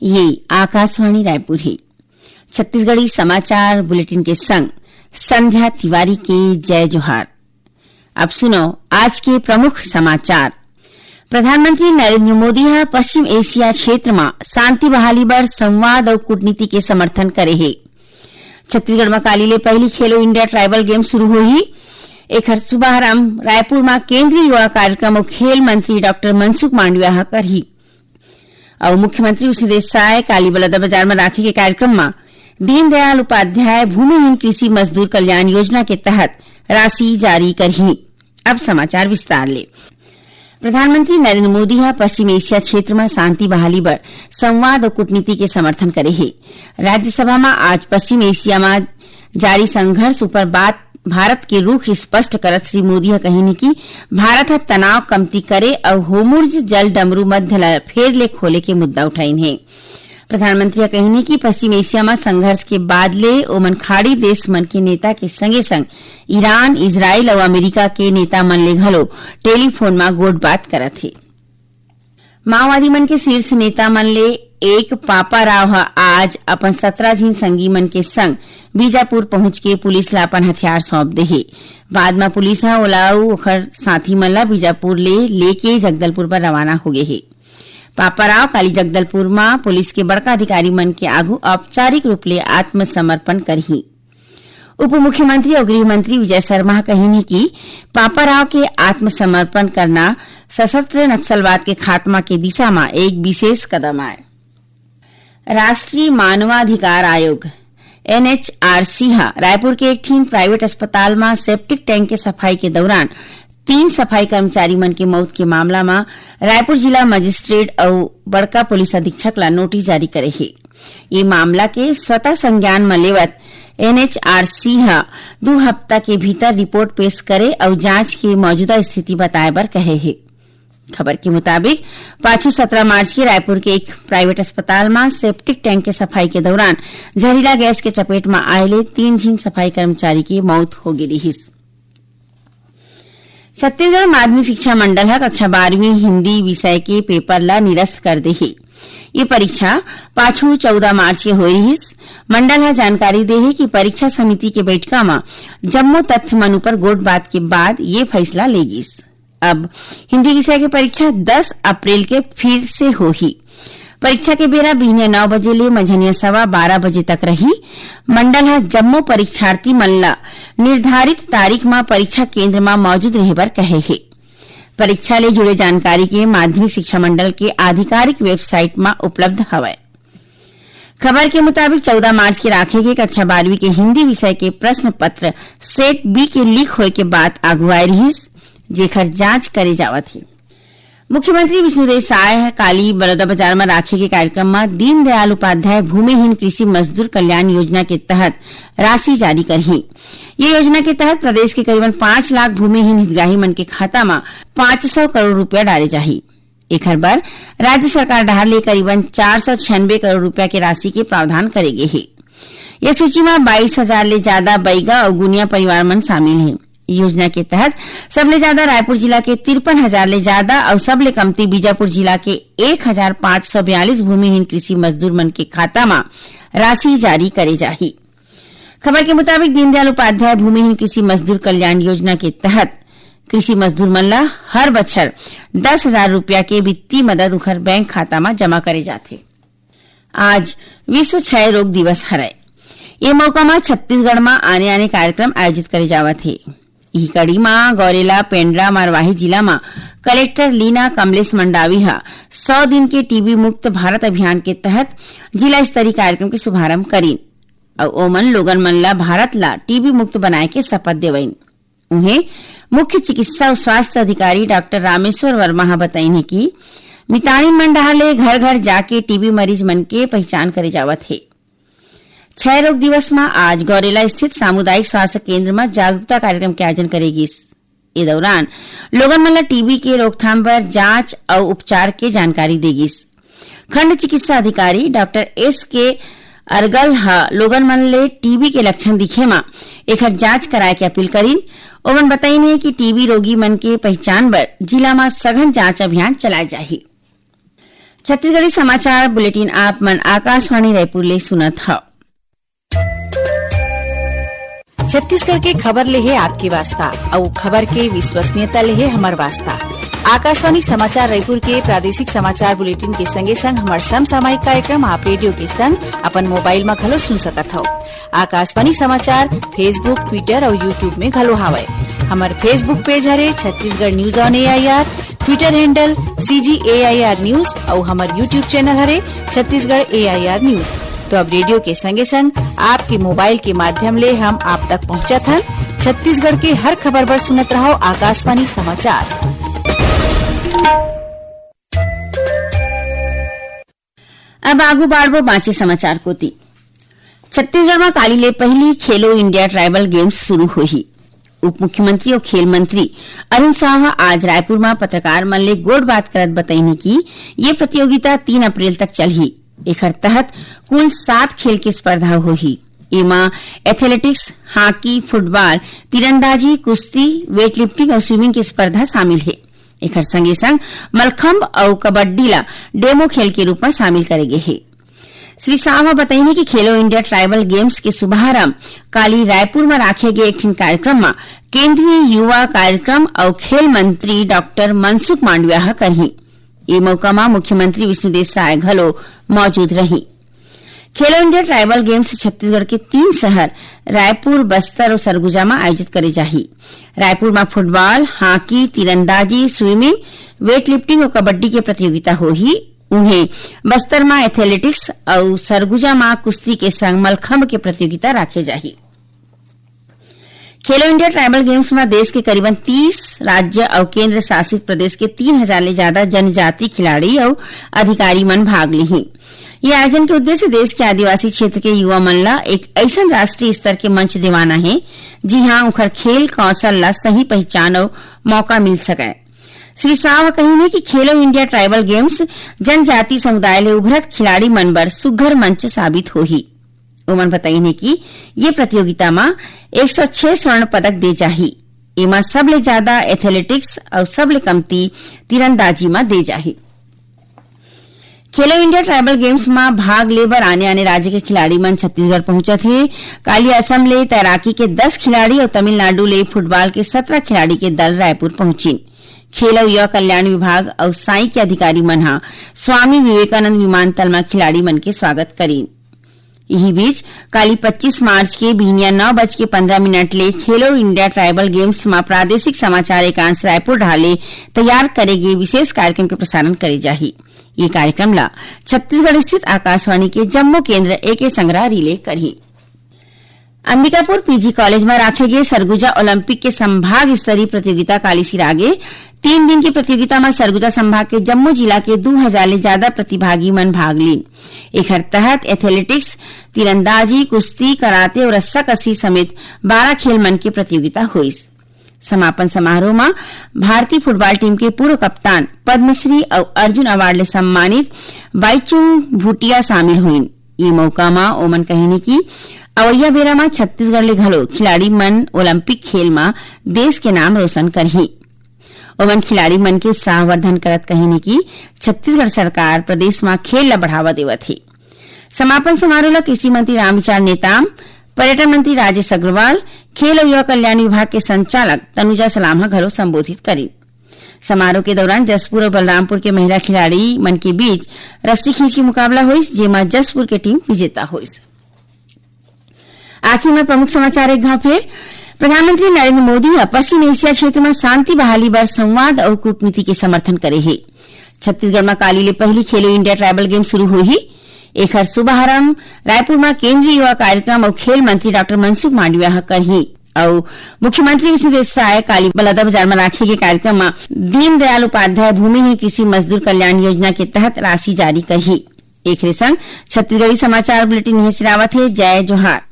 ये आकाशवाणी रायपुर है। छत्तीसगढ़ी समाचार बुलेटिन के संग संध्या तिवारी के जय जोहार। अब सुनो आज के प्रमुख समाचार। प्रधानमंत्री नरेंद्र मोदी हा पश्चिम एशिया क्षेत्र में शांति बहाली बर संवाद और कूटनीति के समर्थन करे है। छत्तीसगढ़ में काली ले पहली खेलो इंडिया ट्राइबल गेम शुरू हुई। एक शुभारंभ रायपुर में केंद्रीय युवा कार्यक्रम और खेल मंत्री डॉक्टर मनसुख मांडविया हा करही और मुख्यमंत्री विष्णुदेव साय काली बलौदा बाजार में राखी के कार्यक्रम में दीनदयाल उपाध्याय भूमिहीन कृषि मजदूर कल्याण योजना के तहत राशि जारी करही। अब समाचार विस्तार ले। प्रधानमंत्री नरेंद्र मोदी हा पश्चिम एशिया क्षेत्र में शांति बहाली बर संवाद और कूटनीति के समर्थन करे है। राज्यसभा में आज पश्चिम एशिया में जारी संघर्ष ऊपर भारत के रुख स्पष्ट करत श्री मोदी हा कही कि भारत हा तनाव कमती करे और होमुर्ज जल डमरू मध्य फेर ले खोले के मुद्दा उठाइन है। प्रधानमंत्री कही कि पश्चिम एशिया में संघर्ष के बाद ले ओमन खाड़ी देश मन के नेता के संगे संग ईरान, इजराइल और अमेरिका के नेता मन ले घलो टेलीफोन में गोठ बात करत है। माओवादी मन के शीर्ष नेता मन ले एक पापा राव आज अपन 17 झीन संगी मन के संग बीजापुर पहुंच के पुलिस ला अपन हथियार सौंप दे है। बाद में पुलिस हा ओलाऊ ओखर साथी मन ला बीजापुर लेके जगदलपुर पर रवाना हो गए है। पापा राव काली जगदलपुर में पुलिस के बड़का अधिकारी मन के आगू औपचारिक रूप ले आत्मसमर्पण करही। उप मुख्यमंत्री और गृह मंत्री विजय शर्मा कही कि पापा राव के आत्मसमर्पण करना सशस्त्र नक्सलवाद के खात्मा के दिशा में एक विशेष कदम है। राष्ट्रीय मानवाधिकार आयोग NHRC रायपुर के एक ठीन प्राइवेट अस्पताल में सेप्टिक टैंक के सफाई के दौरान 3 सफाई कर्मचारी मन के मौत के मामला में रायपुर जिला मजिस्ट्रेट और बड़का पुलिस अधीक्षक ला नोटिस जारी करे है। ये मामला के स्वतः संज्ञान में लेवत NHRC 2 हफ्ता के भीतर रिपोर्ट पेश करे और जांच की मौजूदा स्थिति बताए बर कहे है। खबर के मुताबिक 17 मार्च के रायपुर के एक प्राइवेट अस्पताल में सेप्टिक टैंक के सफाई के दौरान जहरीला गैस के चपेट में आये 3 झीन सफाई कर्मचारी की मौत हो गई। छत्तीसगढ़ माध्यमिक शिक्षा मंडल कक्षा 12वीं हिंदी विषय के पेपर ला निरस्त कर दे है। ये परीक्षा पाछू 14 मार्च के हुई। मंडल जानकारी दे है कि परीक्षा समिति के बैठका में जम्मो तथ्य मन ऊपर गोठ बात के बाद ये फैसला लेगी। अब हिंदी विषय की परीक्षा 10 अप्रैल के फिर से होगी। परीक्षा के बेरा बिहने 9 बजे ले मंझनिया 12:15 बजे तक रही। मंडल जम्मो परीक्षार्थी मन ला निर्धारित तारीख में परीक्षा केंद्र में मौजूद रहे बर कहे है। परीक्षा ले जुड़े जानकारी के माध्यमिक शिक्षा मंडल के आधिकारिक वेबसाइट में उपलब्ध हवय। खबर के मुताबिक 14 मार्च के राखे गए कक्षा 12वीं के हिंदी विषय के प्रश्न पत्र सेट बी के लीक होए के बाद आगुआई रहीस, जेकर जांच करे जावत है। मुख्यमंत्री विष्णुदेव साय काली बलौदा बाजार में राखे के कार्यक्रम में दीनदयाल उपाध्याय भूमिहीन कृषि मजदूर कल्याण योजना के तहत राशि जारी करही। ये योजना के तहत प्रदेश के करीबन 5 लाख भूमिहीन हितग्राही मन के खाता में 500 करोड़ रुपया डाले जाही। एक बार राज्य सरकार डाहर ले करीबन 496 करोड़ रुपया के राशि के प्रावधान करेगे है। यह सूची में 22,000 ले ज्यादा बैगा और गुनिया परिवार मन शामिल है। योजना के तहत सबले ज्यादा रायपुर जिला के 53,000 ले ज्यादा और सबले कमती बीजापुर जिला के 1,542 भूमिहीन कृषि मजदूर मन के खाता में राशि जारी करे जाही। खबर के मुताबिक दीनदयाल उपाध्याय भूमिहीन कृषि मजदूर कल्याण योजना के तहत कृषि मजदूर मन ला हर बछर 10,000 रुपया के वित्तीय मदद उखर बैंक खाता में जमा करे जाथे। आज विश्व क्षय रोग दिवस हरय। ये मौका में छत्तीसगढ़ में आने कार्यक्रम आयोजित करे जावत है। यही कड़ी में गौरेला, पेंड्रा, मरवाही जिला में कलेक्टर लीना कमलेश मंडावी 100 दिन के टीबी मुक्त भारत अभियान के तहत जिला स्तरीय कार्यक्रम के शुभारंभ करीन और ओमन लोगन मन ला भारत ला टीबी मुक्त बनाए के शपथ देवईन। उन्हें मुख्य चिकित्सा और स्वास्थ्य अधिकारी डॉक्टर रामेश्वर वर्मा बताइन कि मितानी मन डाहर ले घर घर जाके टीबी मरीज मन के पहचान करे जावत है। क्षय रोग दिवस में आज गौरेला स्थित सामुदायिक स्वास्थ्य केंद्र में जागरूकता कार्यक्रम के आयोजन करेगी। इस दौरान लोगन मन ला टीबी के रोकथाम पर जांच और उपचार के जानकारी देगी। खंड चिकित्सा अधिकारी डॉक्टर SK अरगल लोगन मन ले टीबी के लक्षण दिखे में एक जांच कराए के अपील करीन। ओमन बताइन है कि टीबी रोगी मन के पहचान बर जिला में सघन जांच अभियान चलाए जाही। छत्तीसगढ़ी समाचार बुलेटिन आप मन आकाशवाणी रायपुर ले सुनत हव। छत्तीसगढ़ के खबर ले है आपके वास्ता और खबर के विश्वसनीयता ले है हमार वास्ता। आकाशवाणी समाचार रायपुर के प्रादेशिक समाचार बुलेटिन के संगे संग हमार समसामयिक कार्यक्रम आप रेडियो के संग अपन मोबाइल में घलो सुन सकत हो। आकाशवाणी समाचार फेसबुक, ट्विटर और यूट्यूब में घलो हावय। हमार फेसबुक पेज हरे Chhattisgarh news on AIR, Twitter handle CGAIR news और हमार यूट्यूब चैनल हरे छत्तीसगढ़ AIR न्यूज। तो अब रेडियो के संगे संग आपके मोबाइल के माध्यम ले हम आप तक पहुंचत हन। छत्तीसगढ़ के हर खबर पर सुनत रहो आकाशवाणी समाचार। अब आगू बाढ़बो बाँचे समाचार कोती। छत्तीसगढ़ में काली ले पहली खेलो इंडिया ट्राइबल गेम्स शुरू होही। उप मुख्यमंत्री और खेल मंत्री अरुण साह आज रायपुर में पत्रकार मन ले गोड़ बात करत बताइने की ये प्रतियोगिता 3 अप्रैल तक चलही। एकर तहत कुल 7 खेल की स्पर्धा होही। एमा एथलेटिक्स, हॉकी, फुटबॉल, तीरंदाजी, कुश्ती, वेट लिफ्टिंग और स्विमिंग की स्पर्धा शामिल है। एकर संगे संग मलखंब और कबड्डी ला डेमो खेल के रूप में शामिल करे गे है। श्री साहा बताइने कि खेलो इंडिया ट्राइबल गेम्स के शुभारंभ काली रायपुर में राखे गए एक कार्यक्रम में केंद्रीय युवा कार्यक्रम और खेल मंत्री डॉक्टर मनसुख मांडविया करही। ये मौका में मुख्यमंत्री विष्णुदेव साय घलो मौजूद रही। खेलो इंडिया ट्राइबल गेम्स छत्तीसगढ़ के 3 शहर रायपुर, बस्तर और सरगुजा में आयोजित करे जाही। रायपुर में फुटबॉल, हॉकी, तीरंदाजी, स्विमिंग, वेट लिफ्टिंग और कबड्डी की प्रतियोगिता होही। उन्हें बस्तर में एथलेटिक्स और सरगुजा में कुश्ती के संग मलखंब की प्रतियोगिता राखे जाही। खेलो इंडिया ट्राइबल गेम्स में देश के करीबन 30 राज्य और केंद्र शासित प्रदेश के 3000 ले ज्यादा जनजाति खिलाड़ी और अधिकारी मन भाग लिही। ये आयोजन के उद्देश्य देश के आदिवासी क्षेत्र के युवा मन ला एक ऐसा राष्ट्रीय स्तर के मंच दिवाना है जी हां उखर खेल कौशल ला सही पहचान और मौका मिल सके। श्री साह कहिने कि खेलो इंडिया ट्राइबल गेम्स जनजाति समुदाय ले उभरत खिलाड़ी मन बर सुघर मंच साबित होही। उमन बताइने कि ये प्रतियोगिता में 106 स्वर्ण पदक दे जाही। एमा सबले ज्यादा एथलेटिक्स और सबले कमती तीरंदाजी में दे जाही। खेलो इंडिया ट्राइबल गेम्स में भाग लेबर आने राज्य के खिलाड़ी मन छत्तीसगढ़ पहुंचत हे। काली असम ले तैराकी के 10 खिलाड़ी और तमिलनाडु ले फुटबॉल के 17 खिलाड़ी के दल रायपुर पहुंची। खेल और युवा कल्याण विभाग और साई के अधिकारी मन हा स्वामी विवेकानंद विमानतल में खिलाड़ी मन के स्वागत करीन। यही बीच काली 25 मार्च के बिहनिया 9:15 ले खेलो इंडिया ट्राइबल गेम्स में प्रादेशिक समाचार एकांश रायपुर ढाले तैयार करेगे विशेष कार्यक्रम के प्रसारण करे जाही। ये कार्यक्रम ला छत्तीसगढ़ स्थित आकाशवाणी के जम्मू केंद्र AK संग्रह रिले करही। अंबिकापुर PG कॉलेज में राखे गए सरगुजा ओलंपिक के संभाग स्तरीय प्रतियोगिता काली सिरागे 3 दिन की प्रतियोगिता में सरगुजा संभाग के जम्मू जिला के 2000 ले ज्यादा प्रतिभागी मन भाग लीन। एकर तहत एथलेटिक्स, तीरंदाजी, कुश्ती, कराते और रस्साकसी समेत 12 खेल मन की प्रतियोगिता हुई। समापन समारोह में भारतीय फुटबॉल टीम के पूर्व कप्तान पद्मश्री और अर्जुन अवार्ड ले सम्मानित बाईचुंग भूटिया शामिल हुईन। ये मौका में ओमन कहिने की अवैया बेरा में छत्तीसगढ़ ले घलो खिलाड़ी मन ओलंपिक खेल में देश के नाम रोशन करही। ओमन खिलाड़ी मन के उत्साहवर्धन करत कहिने की छत्तीसगढ़ सरकार प्रदेश में खेल ला बढ़ावा देवत है। समापन समारोह ला कृषि मंत्री रामविचार नेताम, पर्यटन मंत्री राजेश अग्रवाल, खेल और युवा कल्याण विभाग के संचालक तनुजा सलाम घलो संबोधित करी। समारोह के दौरान जसपुर और बलरामपुर के महिला खिलाड़ी मन के बीच रस्सी खींच के मुकाबला हुई, जेमा जसपुर के टीम विजेता हुई। आखिर में प्रमुख समाचार एक बार फिर। प्रधानमंत्री नरेंद्र मोदी पश्चिम एशिया क्षेत्र में शांति बहाली बर संवाद और कूटनीति के समर्थन करे है। छत्तीसगढ़ में काली ले पहली खेलो इंडिया ट्राइबल गेम शुरू हुई। एकर शुभारंभ रायपुर में केंद्रीय युवा कार्यक्रम और खेल मंत्री डॉक्टर मनसुख मांडविया करही और मुख्यमंत्री विष्णुदेव साय काली बलौदा बाजार में राखे गए कार्यक्रम में दीनदयाल उपाध्याय भूमिहीन कृषि मजदूर कल्याण योजना के तहत राशि जारी करही। एक संग छत्तीसगढ़ी समाचार बुलेटिन यहीं से रावत है। जय जोहार।